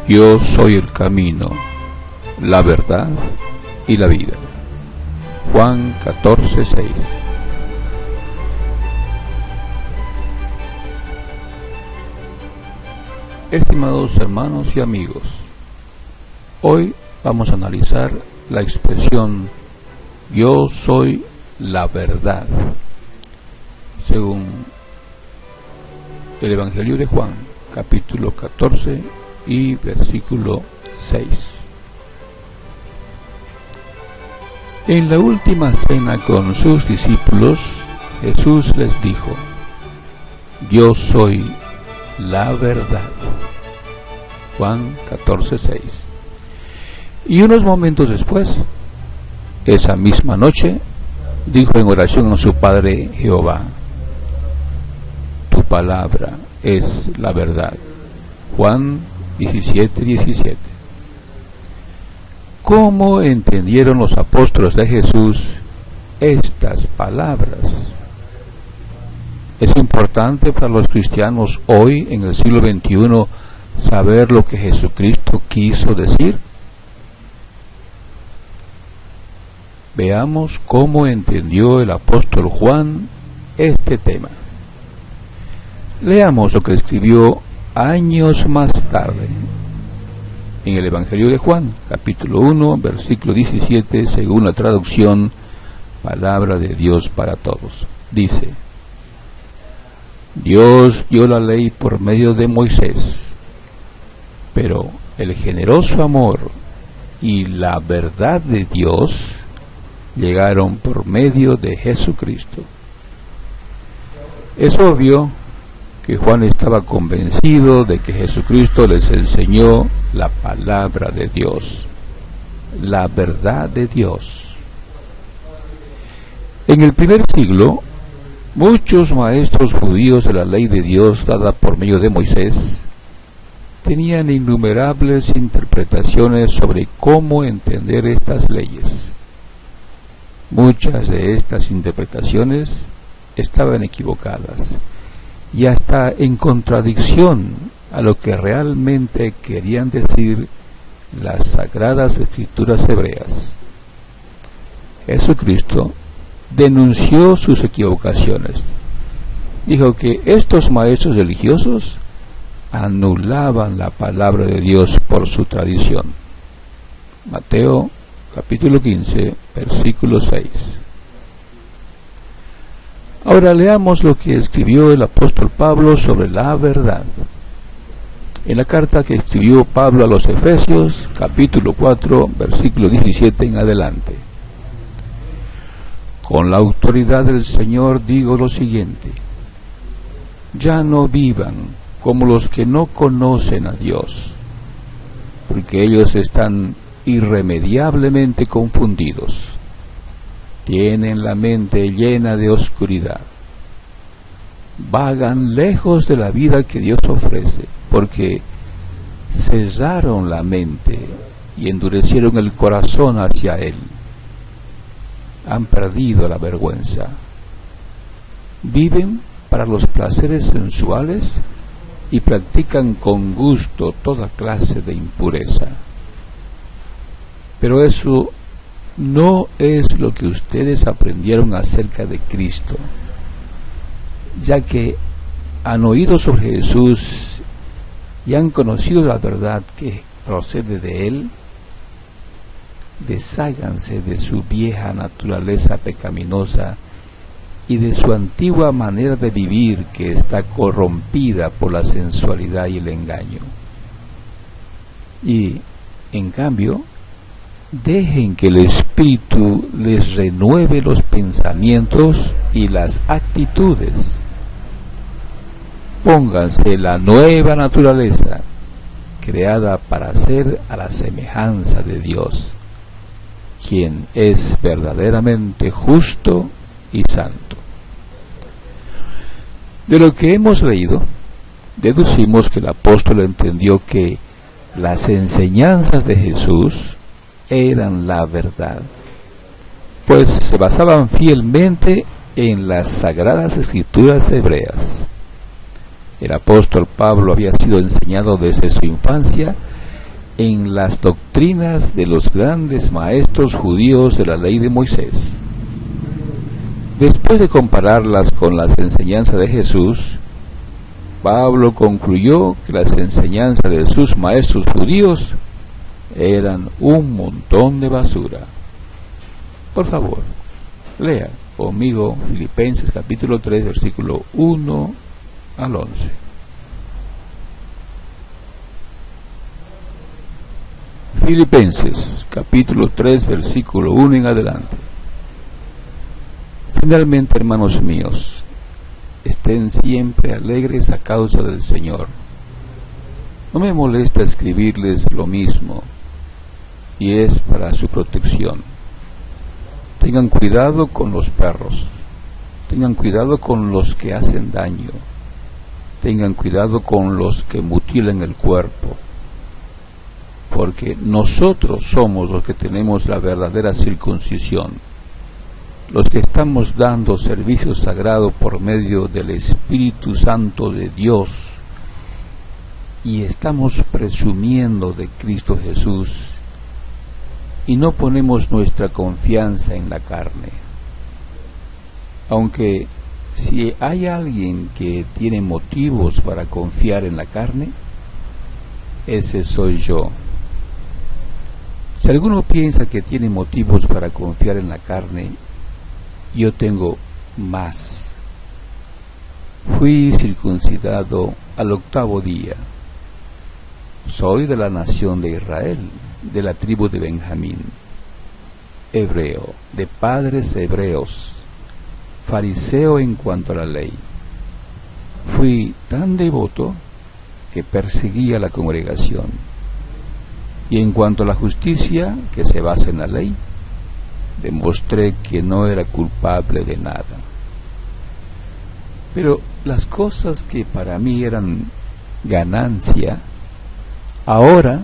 Yo soy el camino, la verdad y la vida. Juan 14:6. Estimados hermanos y amigos, hoy vamos a analizar la expresión yo soy la verdad, según el Evangelio de Juan, capítulo 14 y versículo 6. En la última cena con sus discípulos, Jesús les dijo: yo soy la verdad. Juan 14:6. Y unos momentos después, esa misma noche, dijo en oración a su Padre Jehová: tu palabra es la verdad. Juan 17:17. ¿Cómo entendieron los apóstoles de Jesús estas palabras? Es importante para los cristianos hoy, en el siglo XXI, saber lo que Jesucristo quiso decir. Veamos cómo entendió el apóstol Juan este tema. Leamos lo que escribió años más tarde en el Evangelio de Juan, capítulo 1, versículo 17, según la traducción Palabra de Dios para Todos. Dice: Dios dio la ley por medio de Moisés, pero el generoso amor y la verdad de Dios llegaron por medio de Jesucristo. Es obvio que Juan estaba convencido de que Jesucristo les enseñó la palabra de Dios, la verdad de Dios. En el primer siglo, muchos maestros judíos de la ley de Dios dada por medio de Moisés tenían innumerables interpretaciones sobre cómo entender estas leyes. Muchas de estas interpretaciones estaban equivocadas y hasta en contradicción a lo que realmente querían decir las sagradas escrituras hebreas. Jesucristo denunció sus equivocaciones. Dijo que estos maestros religiosos anulaban la palabra de Dios por su tradición. Mateo capítulo 15, versículo 6. Ahora leamos lo que escribió el apóstol Pablo sobre la verdad. En la carta que escribió Pablo a los Efesios, capítulo 4, versículo 17 en adelante. Con la autoridad del Señor digo lo siguiente: ya no vivan como los que no conocen a Dios, porque ellos están irremediablemente confundidos. Tienen la mente llena de oscuridad. Vagan lejos de la vida que Dios ofrece, porque cerraron la mente y endurecieron el corazón hacia Él. Han perdido la vergüenza. Viven para los placeres sensuales y practican con gusto toda clase de impureza. Pero eso no es lo que ustedes aprendieron acerca de Cristo, ya que han oído sobre Jesús y han conocido la verdad que procede de Él. Desháganse de su vieja naturaleza pecaminosa y de su antigua manera de vivir que está corrompida por la sensualidad y el engaño. Y, en cambio, dejen que el Espíritu les renueve los pensamientos y las actitudes. Pónganse la nueva naturaleza, creada para ser a la semejanza de Dios, quien es verdaderamente justo y santo. De lo que hemos leído, deducimos que el apóstol entendió que las enseñanzas de Jesús eran la verdad, pues se basaban fielmente en las sagradas escrituras hebreas. El apóstol Pablo había sido enseñado desde su infancia en las doctrinas de los grandes maestros judíos de la ley de Moisés. Después de compararlas con las enseñanzas de Jesús, Pablo concluyó que las enseñanzas de sus maestros judíos eran un montón de basura. Por favor, lea conmigo Filipenses capítulo 3, versículo 1 al 11. Filipenses capítulo 3, versículo 1 en adelante. Finalmente, hermanos míos, estén siempre alegres a causa del Señor. No me molesta escribirles lo mismo, y es para su protección. Tengan cuidado con los perros, tengan cuidado con los que hacen daño, tengan cuidado con los que mutilan el cuerpo, porque nosotros somos los que tenemos la verdadera circuncisión, los que estamos dando servicio sagrado por medio del Espíritu Santo de Dios, y estamos presumiendo de Cristo Jesús, y no ponemos nuestra confianza en la carne. Aunque si hay alguien que tiene motivos para confiar en la carne, ese soy yo. Si alguno piensa que tiene motivos para confiar en la carne, yo tengo más. Fui circuncidado al 8º día. Soy de la nación de Israel, de la tribu de Benjamín, hebreo, de padres hebreos, fariseo en cuanto a la ley. Fui tan devoto que perseguía a la congregación, y en cuanto a la justicia que se basa en la ley, demostré que no era culpable de nada. Pero las cosas que para mí eran ganancia, ahora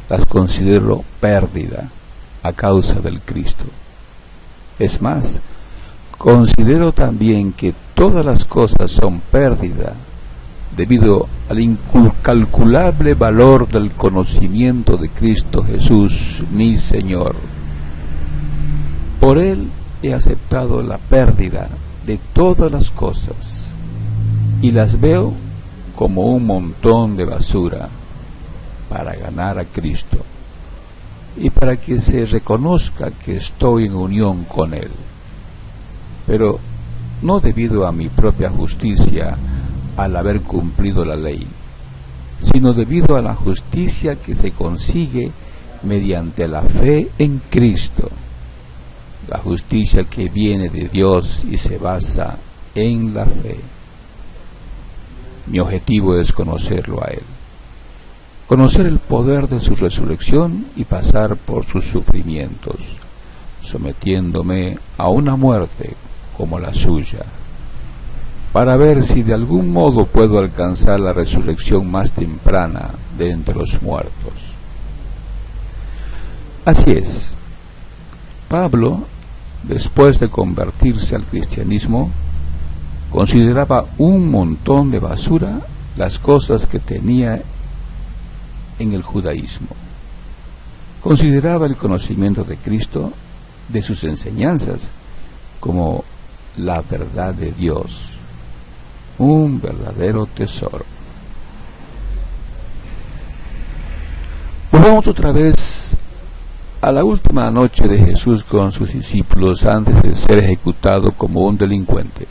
las considero pérdida a causa del Cristo. Es más, considero también que todas las cosas son pérdida debido al incalculable valor del conocimiento de Cristo Jesús, mi Señor. Por Él he aceptado la pérdida de todas las cosas y las veo como un montón de basura para ganar a Cristo y para que se reconozca que estoy en unión con Él, pero no debido a mi propia justicia al haber cumplido la ley, sino debido a la justicia que se consigue mediante la fe en Cristo, la justicia que viene de Dios y se basa en la fe. Mi objetivo es conocerlo a Él, conocer el poder de su resurrección y pasar por sus sufrimientos, sometiéndome a una muerte como la suya, para ver si de algún modo puedo alcanzar la resurrección más temprana de entre los muertos. Así es, Pablo, después de convertirse al cristianismo, consideraba un montón de basura las cosas que tenía en el judaísmo. Consideraba el conocimiento de Cristo, de sus enseñanzas, como la verdad de Dios, un verdadero tesoro. Volvamos otra vez a la última noche de Jesús con sus discípulos antes de ser ejecutado como un delincuente.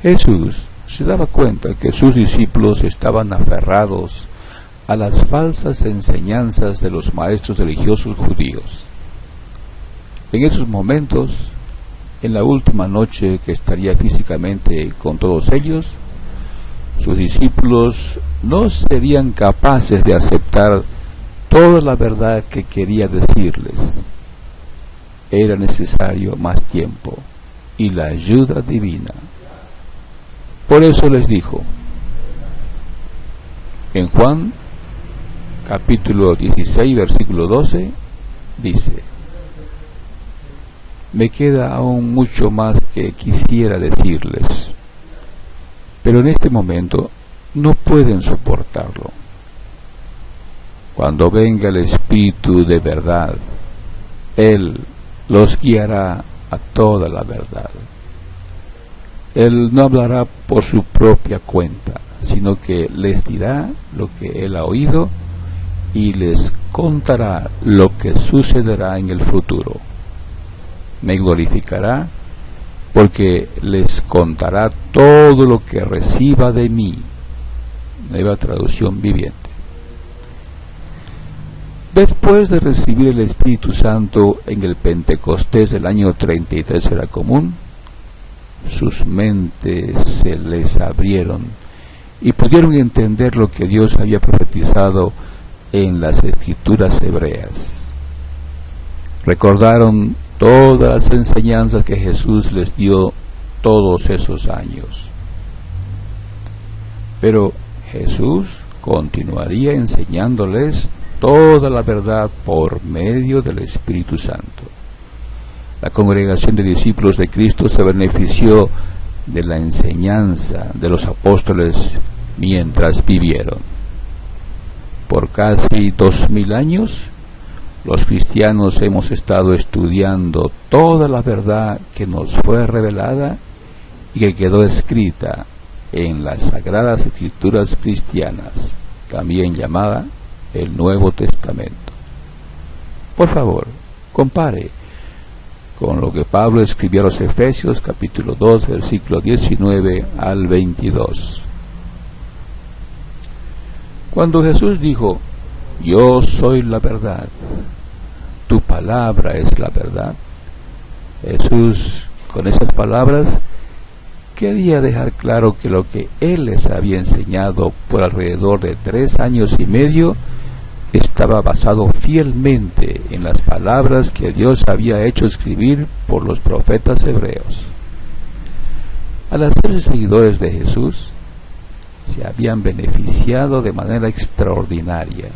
Jesús se daba cuenta que sus discípulos estaban aferrados a las falsas enseñanzas de los maestros religiosos judíos. En esos momentos, en la última noche que estaría físicamente con todos ellos, sus discípulos no serían capaces de aceptar toda la verdad que quería decirles. Era necesario más tiempo y la ayuda divina. Por eso les dijo, en Juan capítulo 16, versículo 12, dice: me queda aún mucho más que quisiera decirles, pero en este momento no pueden soportarlo. Cuando venga el Espíritu de verdad, Él los guiará a toda la verdad. Él no hablará por su propia cuenta, sino que les dirá lo que Él ha oído y les contará lo que sucederá en el futuro. Me glorificará porque les contará todo lo que reciba de mí. Nueva traducción viviente. Después de recibir el Espíritu Santo en el Pentecostés del año 33 era común, sus mentes se les abrieron y pudieron entender lo que Dios había profetizado en las Escrituras hebreas. Recordaron todas las enseñanzas que Jesús les dio todos esos años. Pero Jesús continuaría enseñándoles toda la verdad por medio del Espíritu Santo. La congregación de discípulos de Cristo se benefició de la enseñanza de los apóstoles mientras vivieron. Por casi 2000 años, los cristianos hemos estado estudiando toda la verdad que nos fue revelada y que quedó escrita en las Sagradas Escrituras cristianas, también llamada el Nuevo Testamento. Por favor, compare con lo que Pablo escribió a los Efesios capítulo 2, versículo 19 al 22. Cuando Jesús dijo, yo soy la verdad, tu palabra es la verdad, Jesús, con esas palabras, quería dejar claro que lo que Él les había enseñado por alrededor de 3 años y medio estaba basado fielmente en las palabras que Dios había hecho escribir por los profetas hebreos. Al hacerse seguidores de Jesús, se habían beneficiado de manera extraordinaria.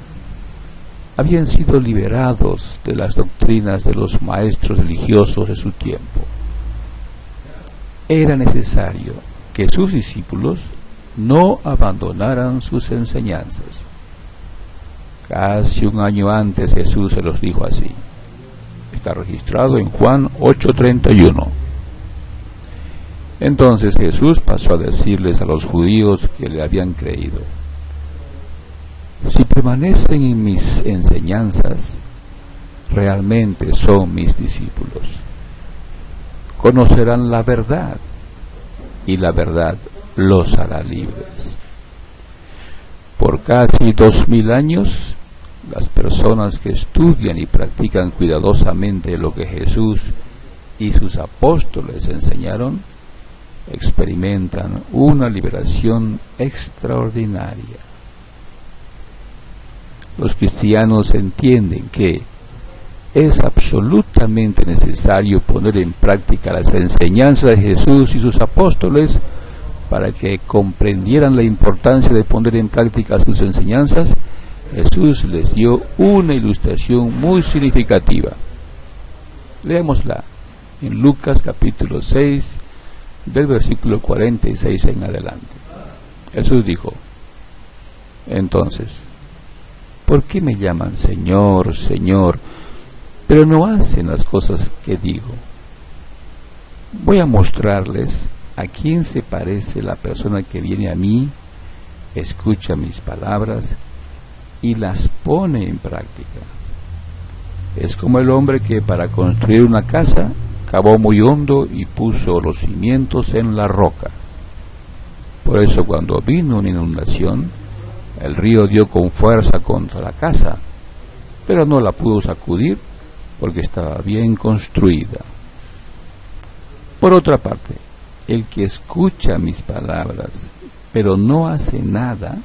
Habían sido liberados de las doctrinas de los maestros religiosos de su tiempo. Era necesario que sus discípulos no abandonaran sus enseñanzas. Casi un año antes Jesús se los dijo así. Está registrado en Juan 8:31. Entonces Jesús pasó a decirles a los judíos que le habían creído: si permanecen en mis enseñanzas, realmente son mis discípulos. Conocerán la verdad, y la verdad los hará libres. Por casi 2000 años, las personas que estudian y practican cuidadosamente lo que Jesús y sus apóstoles enseñaron, experimentan una liberación extraordinaria. Los cristianos entienden que es absolutamente necesario poner en práctica las enseñanzas de Jesús y sus apóstoles para que comprendieran la importancia de poner en práctica sus enseñanzas. Jesús les dio una ilustración muy significativa. Leémosla en Lucas capítulo 6, del versículo 46 en adelante. Jesús dijo: entonces, ¿por qué me llaman Señor, Señor, pero no hacen las cosas que digo? Voy a mostrarles a quién se parece la persona que viene a mí, escucha mis palabras y las pone en práctica. Es como el hombre que para construir una casa cavó muy hondo y puso los cimientos en la roca. Por eso cuando vino una inundación, el río dio con fuerza contra la casa, pero no la pudo sacudir porque estaba bien construida. Por otra parte, el que escucha mis palabras, pero no hace nada,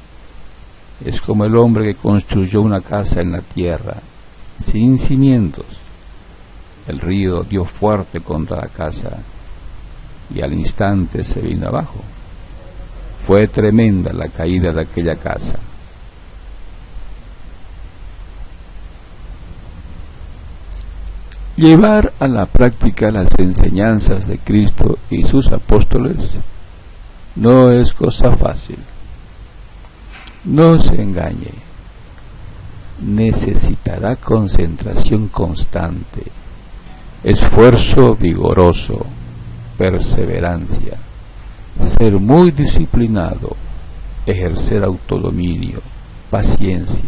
es como el hombre que construyó una casa en la tierra, sin cimientos. El río dio fuerte contra la casa y al instante se vino abajo. Fue tremenda la caída de aquella casa. Llevar a la práctica las enseñanzas de Cristo y sus apóstoles no es cosa fácil. No se engañe. necesitará concentración constante, esfuerzo vigoroso, perseverancia, ser muy disciplinado, ejercer autodominio, paciencia.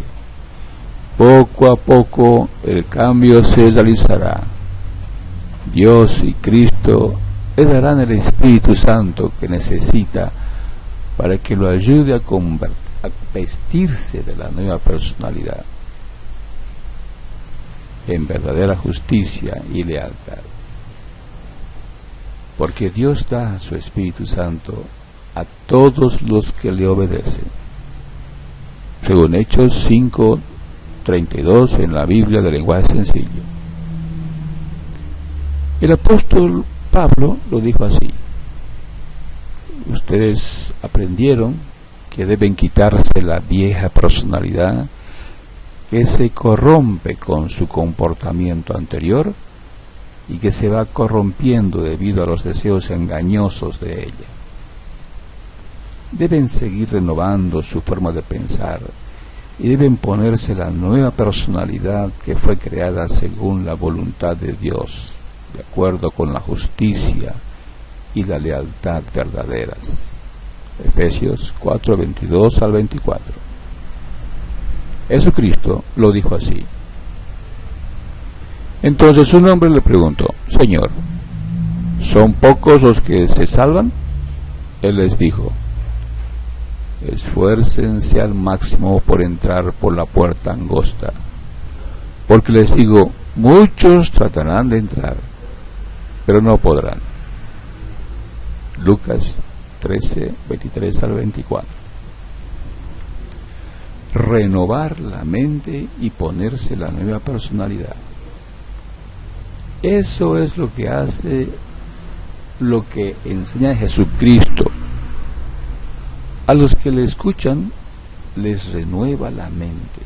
Poco a poco el cambio se realizará. Dios y Cristo le darán el Espíritu Santo que necesita para que lo ayude a vestirse de la nueva personalidad en verdadera justicia y lealtad. Porque Dios da su Espíritu Santo a todos los que le obedecen. Según Hechos 5:32 en la Biblia de lenguaje sencillo. El apóstol Pablo lo dijo así: ustedes aprendieron que deben quitarse la vieja personalidad que se corrompe con su comportamiento anterior y que se va corrompiendo debido a los deseos engañosos de ella. Deben seguir renovando su forma de pensar y deben ponerse la nueva personalidad que fue creada según la voluntad de Dios, de acuerdo con la justicia y la lealtad verdaderas. Efesios 4:22 al 24. Jesucristo lo dijo así. Entonces un hombre le preguntó: Señor, ¿son pocos los que se salvan? Él les dijo: esfuércense al máximo por entrar por la puerta angosta, porque les digo, muchos tratarán de entrar, pero no podrán. Lucas 13:23 al 24. Renovar la mente y ponerse la nueva personalidad. Eso es lo que hace, lo que enseña Jesucristo. A los que le escuchan, les renueva la mente,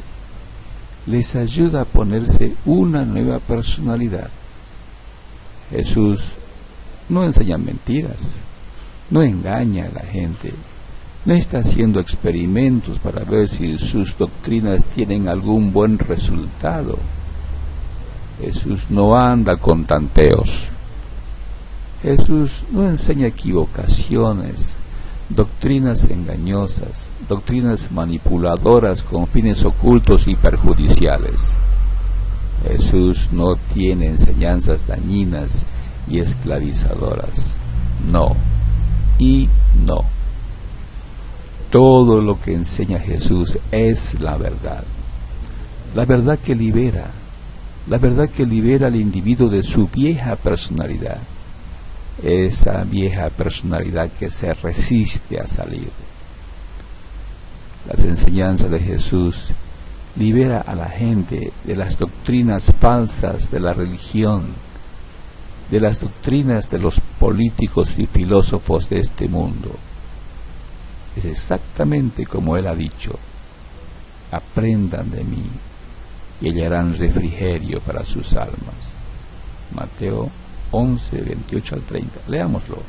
les ayuda a ponerse una nueva personalidad. Jesús no enseña mentiras, no engaña a la gente, no está haciendo experimentos para ver si sus doctrinas tienen algún buen resultado. Jesús no anda con tanteos. Jesús no enseña equivocaciones, doctrinas engañosas, doctrinas manipuladoras con fines ocultos y perjudiciales. Jesús no tiene enseñanzas dañinas y esclavizadoras. No y no. Todo lo que enseña Jesús es la verdad que libera, la verdad que libera al individuo de su vieja personalidad, esa vieja personalidad que se resiste a salir. Las enseñanzas de Jesús libera a la gente de las doctrinas falsas de la religión, de las doctrinas de los políticos y filósofos de este mundo. Es exactamente como Él ha dicho: aprendan de mí y hallarán refrigerio para sus almas. Mateo 11:28 al 30. Leámoslo.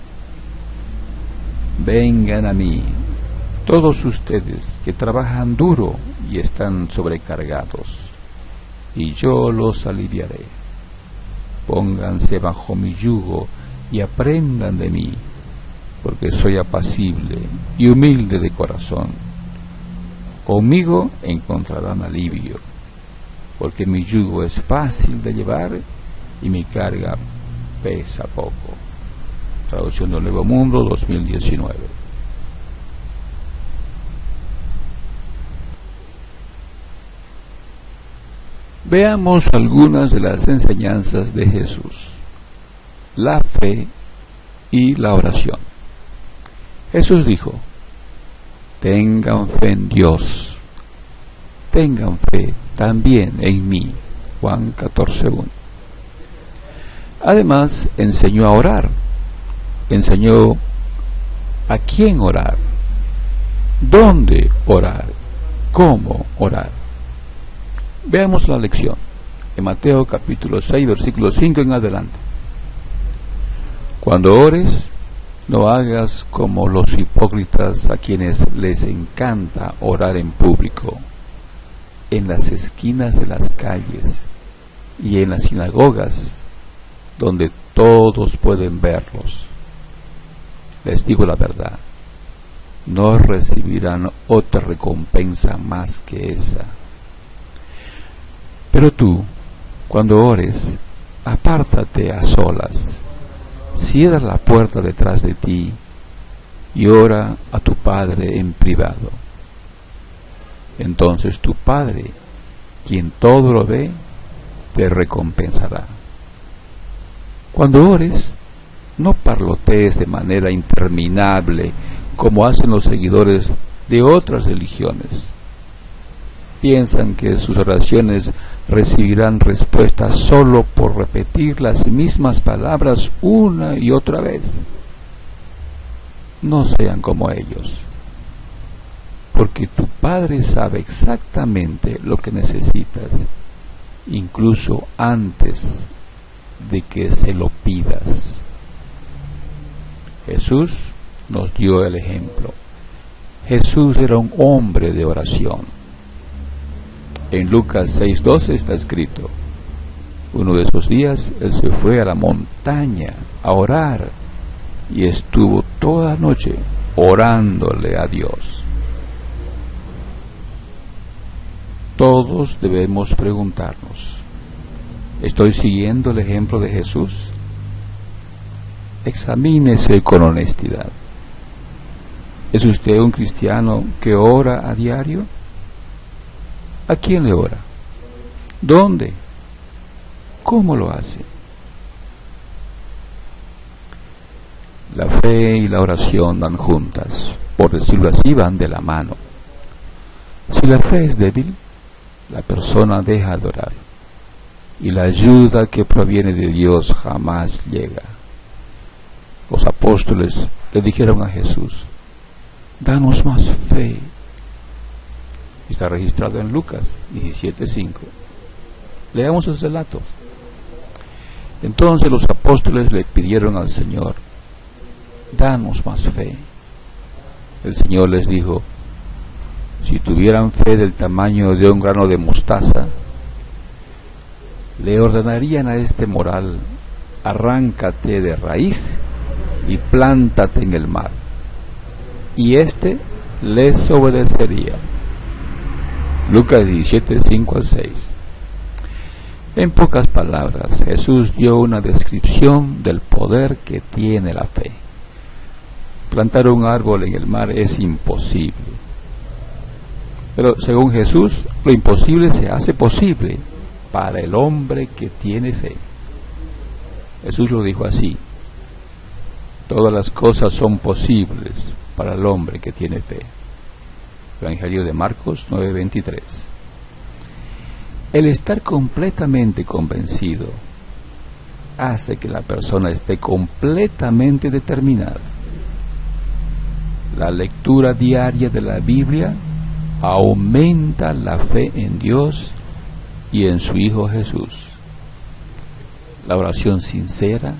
Vengan a mí, todos ustedes que trabajan duro y están sobrecargados, y yo los aliviaré. Pónganse bajo mi yugo y aprendan de mí, porque soy apacible y humilde de corazón. Conmigo encontrarán alivio, porque mi yugo es fácil de llevar y mi carga pesa poco. Traducción del Nuevo Mundo 2019. Veamos algunas de las enseñanzas de Jesús. La fe y la oración. Jesús dijo: tengan fe en Dios, tengan fe también en mí. Juan 14:1. Además, enseñó a orar, enseñó a quién orar, dónde orar, cómo orar. Veamos la lección en Mateo capítulo 6, versículo 5 en adelante. Cuando ores, no hagas como los hipócritas, a quienes les encanta orar en público. en las esquinas de las calles y en las sinagogas, donde todos pueden verlos. Les digo la verdad, no recibirán otra recompensa más que esa. Pero tú, cuando ores, apártate a solas, cierra la puerta detrás de ti y ora a tu Padre en privado. Entonces tu Padre, quien todo lo ve, te recompensará. Cuando ores, no parlotees de manera interminable como hacen los seguidores de otras religiones. Piensan que sus oraciones recibirán respuesta solo por repetir las mismas palabras una y otra vez. No sean como ellos, porque tu Padre sabe exactamente lo que necesitas, incluso antes de que se lo pidas. Jesús nos dio el ejemplo. Jesús era un hombre de oración. En Lucas 6:12 está escrito: uno de esos días él se fue a la montaña a orar y estuvo toda la noche orándole a Dios. Todos debemos preguntarnos: ¿estoy siguiendo el ejemplo de Jesús? Examínese con honestidad. ¿Es usted un cristiano que ora a diario? ¿A quién le ora? ¿Dónde? ¿Cómo lo hace? La fe y la oración van juntas, por decirlo así, van de la mano. Si la fe es débil, la persona deja de orar, y la ayuda que proviene de Dios jamás llega. Los apóstoles le dijeron a Jesús: danos más fe. Está registrado en Lucas 17:5. Leamos esos relatos. Entonces los apóstoles le pidieron al Señor: danos más fe. El Señor les dijo: si tuvieran fe del tamaño de un grano de mostaza, le ordenarían a este moral: arráncate de raíz y plántate en el mar, y éste les obedecería. Lucas 17:5-6. En pocas palabras, Jesús dio una descripción del poder que tiene la fe. Plantar un árbol en el mar es imposible, pero según Jesús, lo imposible se hace posible para el hombre que tiene fe. Jesús lo dijo así: todas las cosas son posibles para el hombre que tiene fe. Evangelio de Marcos 9:23. El estar completamente convencido hace que la persona esté completamente determinada. La lectura diaria de la Biblia aumenta la fe en Dios y en su Hijo Jesús. La oración sincera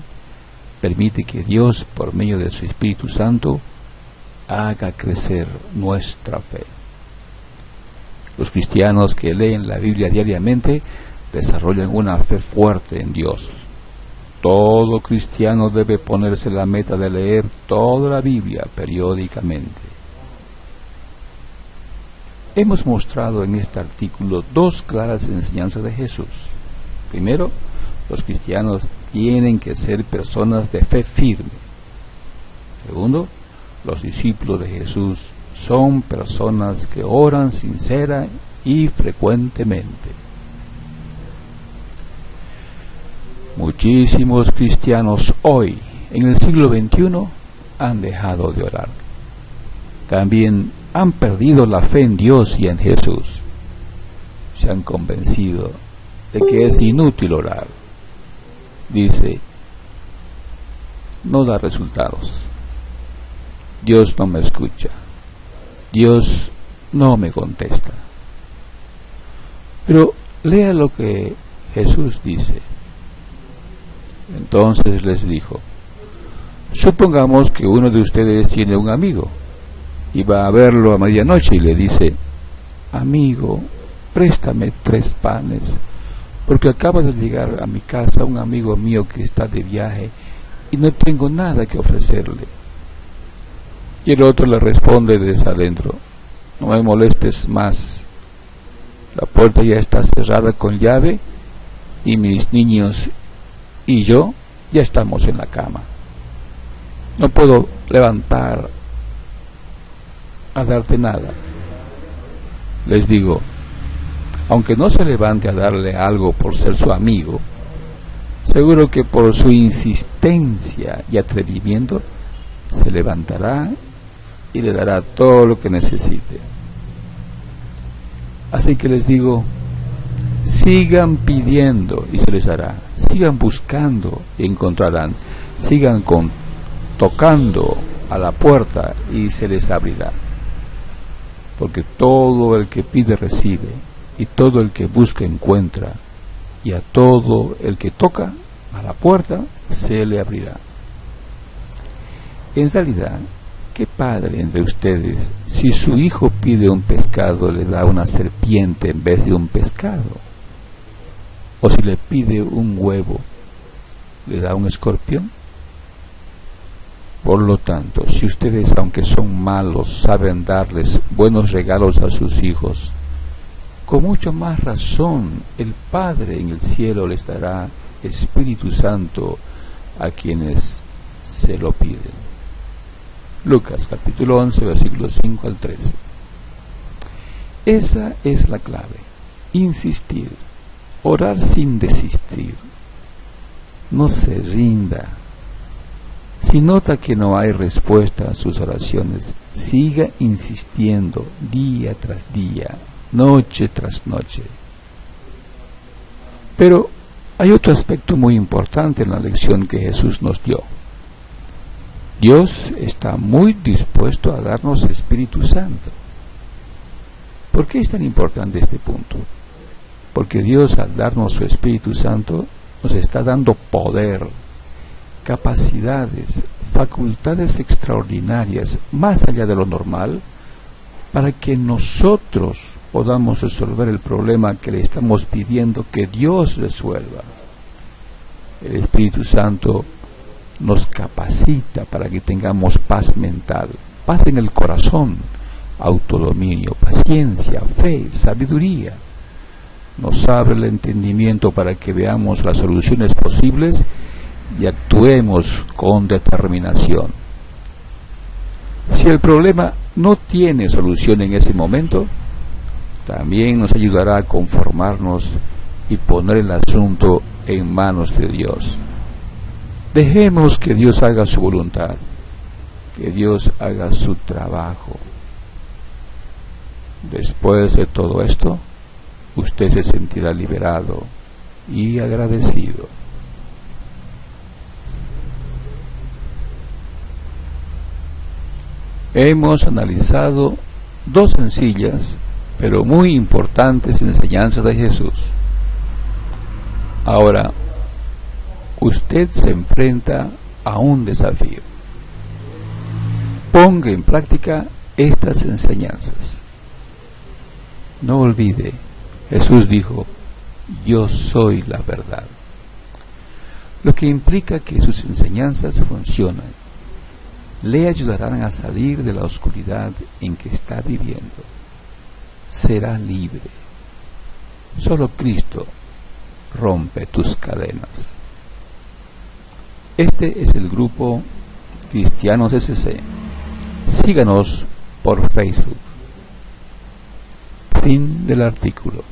permite que Dios, por medio de su Espíritu Santo, haga crecer nuestra fe. Los cristianos que leen la Biblia diariamente desarrollan una fe fuerte en Dios. Todo cristiano debe ponerse la meta de leer toda la Biblia periódicamente. Hemos mostrado en este artículo dos claras enseñanzas de Jesús. Primero, los cristianos tienen que ser personas de fe firme. Segundo, los discípulos de Jesús son personas que oran sincera y frecuentemente. Muchísimos cristianos hoy, en el siglo XXI, han dejado de orar. También han perdido la fe en Dios y en Jesús. Se han convencido de que es inútil orar. Dice: no da resultados. Dios no me escucha. Dios no me contesta. Pero lea lo que Jesús dice. Entonces les dijo: supongamos que uno de ustedes tiene un amigo y va a verlo a medianoche y le dice: amigo, préstame 3 panes, porque acaba de llegar a mi casa un amigo mío que está de viaje y no tengo nada que ofrecerle. Y el otro le responde desde adentro: no me molestes más, la puerta ya está cerrada con llave y mis niños y yo ya estamos en la cama. No puedo levantar a darte nada. Les digo, aunque no se levante a darle algo por ser su amigo, seguro que por su insistencia y atrevimiento se levantará y le dará todo lo que necesite. Así que les digo, sigan pidiendo y se les dará, sigan buscando y encontrarán, sigan tocando a la puerta y se les abrirá. Porque todo el que pide recibe, y todo el que busca encuentra, y a todo el que toca a la puerta se le abrirá. En realidad, ¿qué padre entre ustedes, si su hijo pide un pescado, le da una serpiente en vez de un pescado? ¿O si le pide un huevo, le da un escorpión? Por lo tanto, si ustedes, aunque son malos, saben darles buenos regalos a sus hijos, con mucho más razón el Padre en el cielo les dará Espíritu Santo a quienes se lo piden. Lucas capítulo 11, versículos 5 al 13. Esa es la clave: insistir, orar sin desistir. No se rinda. Si nota que no hay respuesta a sus oraciones, siga insistiendo día tras día, noche tras noche. Pero hay otro aspecto muy importante en la lección que Jesús nos dio. Dios está muy dispuesto a darnos Espíritu Santo. ¿Por qué es tan importante este punto? Porque Dios, al darnos su Espíritu Santo, nos está dando poder, capacidades, facultades extraordinarias, más allá de lo normal, para que nosotros podamos resolver el problema que le estamos pidiendo que Dios resuelva. El Espíritu Santo nos capacita para que tengamos paz mental, paz en el corazón, autodominio, paciencia, fe, sabiduría. Nos abre el entendimiento para que veamos las soluciones posibles y actuemos con determinación. Si el problema no tiene solución en ese momento, también nos ayudará a conformarnos y poner el asunto en manos de Dios. Dejemos que Dios haga su voluntad, que Dios haga su trabajo. Después de todo esto, usted se sentirá liberado y agradecido. Hemos analizado 2 sencillas pero muy importantes enseñanzas de Jesús. Ahora, usted se enfrenta a un desafío. Ponga en práctica estas enseñanzas. No olvide, Jesús dijo: yo soy la verdad. Lo que implica que sus enseñanzas funcionan. Le ayudarán a salir de la oscuridad en que está viviendo. Será libre. Solo Cristo rompe tus cadenas. Este es el grupo Cristianos SC. Síganos por Facebook. Fin del artículo.